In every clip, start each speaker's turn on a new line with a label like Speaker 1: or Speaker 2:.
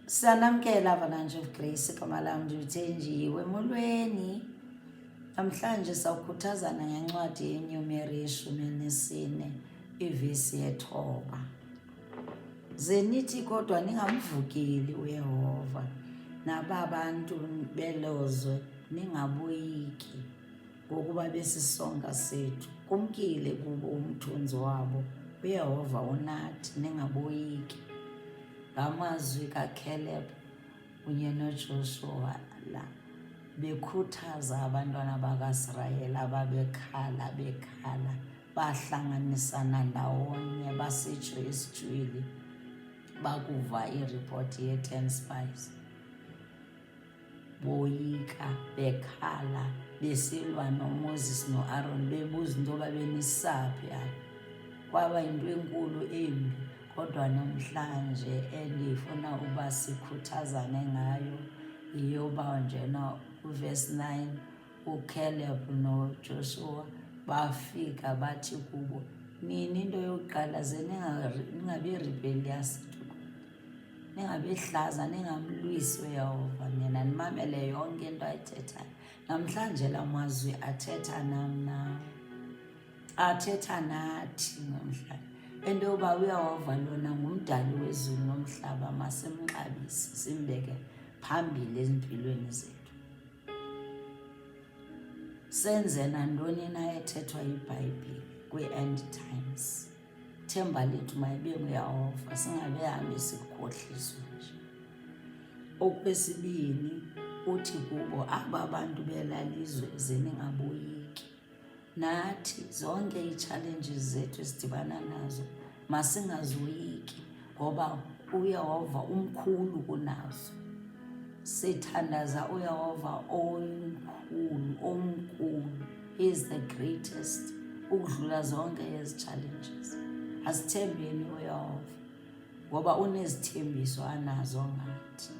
Speaker 1: Sanamkela Avalanche of Grace igama lam ndithenjiwe molweni. Namhlanje sawukhuthazana ngencwadi yeNumeri 14 ivesi ye-9. Ze nithi kodwa ningamvukeli uYehova, naba bantu belozwe ningaboyiki ngokuba besisonga sethu. Kumkile kubo umthunzi wabo, uYehova unathi ningaboyiki. Ngamazwi kaCaleb kunye noJoshua la bekhuthaza abantwana bakaIsrayeli ababekhala bahlanganisana ndawonye basitsho isijwili bakuva iripoti ye-10 spies. Boyika bekhala besilwa noMoses noAaron bebuza into yoba benisaphi apha. Kwaba yinto enkulu embi, kodwa namhlanje endifuna uba sikhuthazane ngayo iyoba njena uvesi 9 uCaleb noJoshua bafika bathi kubo, nini into yokuqala ze ningabi rebellious, ningabehlaza, ningamlwisi uYehova, nina nimamele yonke into ayithethayo. Namhlanje la mazwi athetha athetha nathi namhlanje. Into yoba uYehova lona ngumdali wezulu nomhlaba, masimxabise simbeke phambili ezimpilweni zethu. Senze nantoni na ethethwa yiBhayibhile kwi-end times. Themba lethu mayibe kuYehova, singabehambi sikhohliswa nje. Okwesibini uthi kubo aba bantu belalizwe ze ningaboyiki. Nathi zonke ii-challenges zethu esidibana nazo masingazoyiki, ngoba uYehova umkhulu kunazo. Sithandaza uYehova omkhulu. He is the greatest ukudlula zonke ezi challenges. Asithembeni uYehova ngoba unezithembiso anazo ngathi.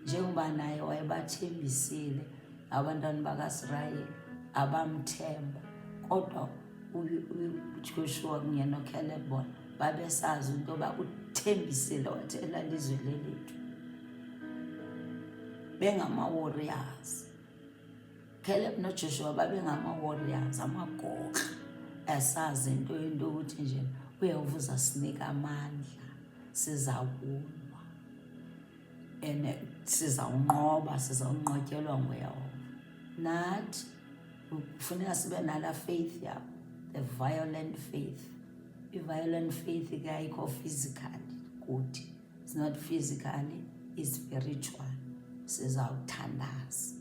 Speaker 1: Njengoba naye wayebathembisile abantwana bakaIsrayeli abamthemba, kodwa uJoshua kunye noCaleb bona babesazi into yoba uthembisile wathi elalizwe lelethu. Bengama-warriors. Caleb noJoshua babengama-warriors, amagoqa, esazi into ukuthi nje uYehova uzasinika amandla, sizakulwa and sizawunqoba, sizawunqotyelwa nguYehova. Nathi kufuneka sibe nala faith yabo, the violent faith. I-violent faith ke ayikho physically kuthi, it's not physically, it's spiritual. Sizawuthandaza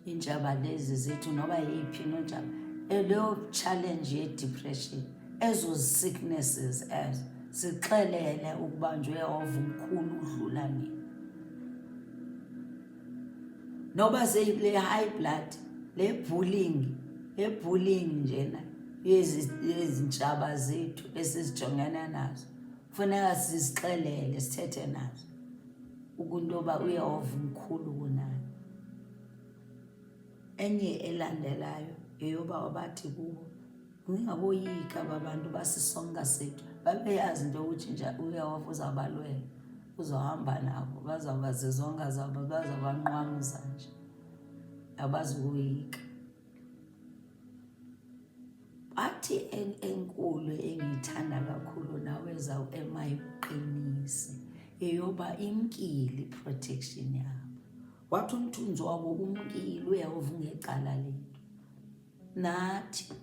Speaker 1: iintshaba lezi zethu noba yiphi notshaba, leyo challenge ye-depression, ezo sicknesses ezo, sixelele ukuba nje uYehova umkhulu udlula nini. Noba seyile high blood, le bullying njena yezi ntshaba zethu esizijongana nazo, kufuneka sizixelele, sithethe nazo ukunto yoba uYehova umkhulu kunayo. Enye elandelayo yeyoba wabathi kubo, ningaboyika aba bantu basisonga sethu. Babeyazi into yokuthi nje uYehova uzabalwela, uzohamba nabo, bazawuba zizonga zabo, bazabanqwamuza nje, abazoyika. Athi enkulu engiyithanda kakhulu nawe emayikuqinise yeyoba imkile i-protection yabo. Wathi umthunzi wabo umkile uYehova ungecala lethu. Nathi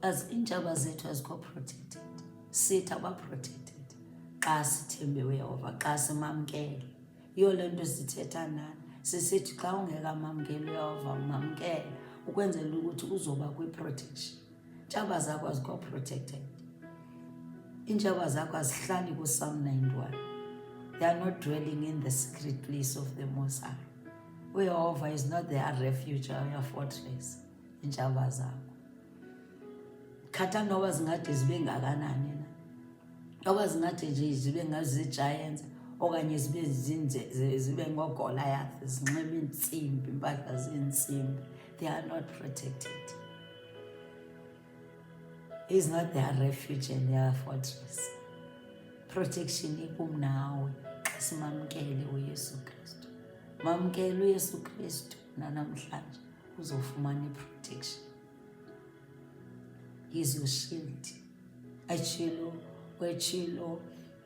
Speaker 1: as iintshaba zethu azikho protected, sithi aba-protected xa sithembe uYehova, xa simamkele. Yiyo le nto sithetha nani, sisithi xa ungekamamkeli uYehova mamkele ukwenzela ukuthi uzoba kwi-protection. Iintshaba zakho azikho protected. Iintshaba zakho azihlali kuPsalm 91. They are not dwelling in the secret place of the Most High. uYehova is not their refuge or your fortress. Iintshaba zakho khatha noba zingade zibe ngakanani na, noba zingade nje zibe ngazii-giants okanye zibe ngoGoliath, zinxibe iintsimbi, impahla zeentsimbi, they are not protected. He is not their refuge and their fortress. Protection ikum nawe simamkele uYesu Kristu. Mamkele uYesu Kristu nanamhlanje uzofumana i-protection. He's your shield. Wetshilo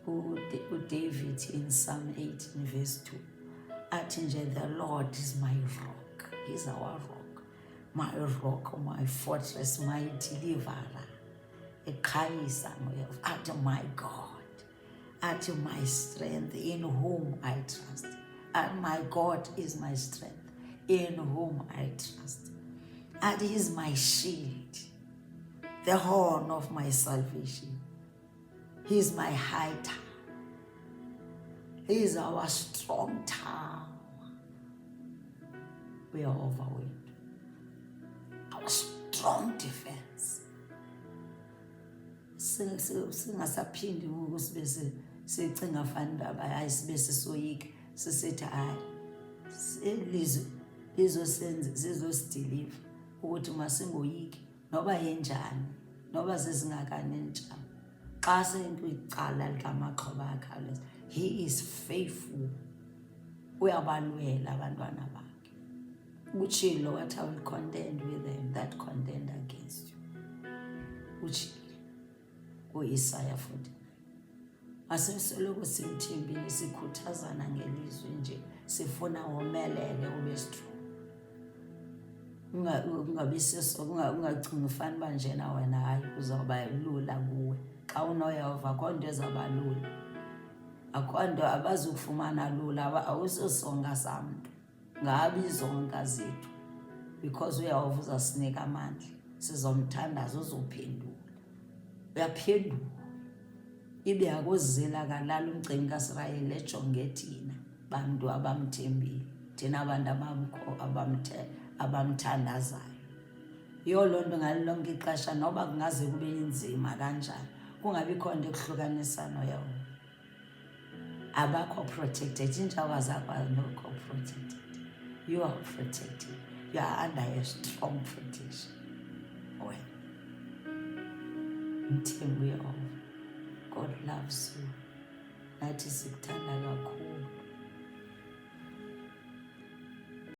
Speaker 1: uDavid in Psalm 18 verse 2. Athi nje, the Lord is my rock. He's our rock. My rock, my fortress, my deliverer. Ekhayisa moya. Athi my God. Athi my strength, in whom I trust. And my God is my strength, in whom I trust. And He is my shield, the horn of my salvation. He is my high tower. He is our strong tower. We are overwhelmed. Our strong defense. Singasaphindi ngoku sibe sicinga fanele hayi sibe sisoyika sisithi hayi lizosideliver ukuthi masingoyiki noba yenjani noba zezingakani njani. Xa senkwicala likamaxhoba akhawuleza, He is faithful. Uyabalwela abantwana bakhe. Utshilo wathi, I will contend with them that contend against you. Utshilo u-Isaiah 49. Asisoloko simthembile, sikhuthazana ngelizwi nje, sifuna womelele ube strong. Ungacinga ufana uba njena wena hayi uzawuba lula kuwe. Xa unoyehova akho nto ezawuba lula, akho nto abazukufumana lula, awusosonga samntu, ngabi izonga zethu, because uyehova uzasinika amandla, sizomthandaza uzophendula. Uyaphendula. Ibe akuzila kalala umgcini kaSirayeli ejonge thina bantu abamthembile, thina abantu abamthandazayo. Yiyo loo nto ngalo lonke ixesha noba kungaze kube inzima kanjani, kungabikho nto ekuhlukanisa noyehova. Abakho protected, iintshawa zakho azinokho protected. You are protected. You are under a strong protection. Wena mthembu uyehova. God loves you. Nathi sikuthanda kakhulu.